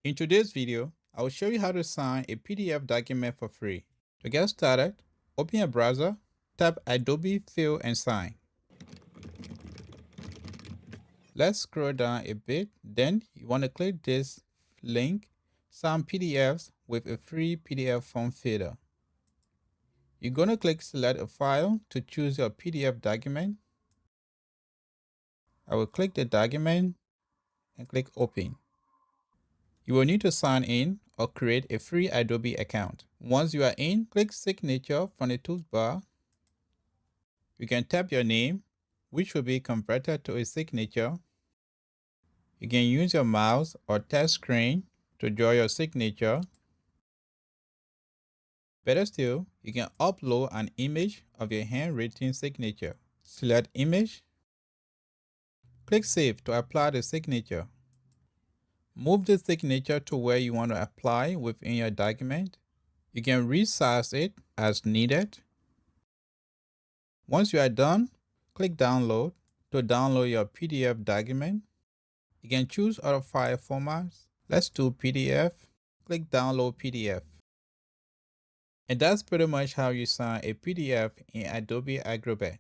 In today's video, I will show you how to sign a PDF document for free. To get started, open your browser, tap Adobe Fill Sign. Let's scroll down a bit, then you want to click this link, Sign PDFs with a free PDF form filter. You're going to click Select a file to choose your PDF document. I will click the document and click Open. You will need to sign in or create a free Adobe account. Once you are in, click Signature from the toolbar. You can tap your name, which will be converted to a signature. You can use your mouse or touch screen to draw your signature. Better still, you can upload an image of your handwritten signature. Select Image. Click Save to apply the signature. Move the signature to where you want to apply within your document. You can resize it as needed. Once you are done, click Download to download your PDF document. You can choose other file formats. Let's do PDF. Click Download PDF. And that's pretty much how you sign a PDF in Adobe Acrobat.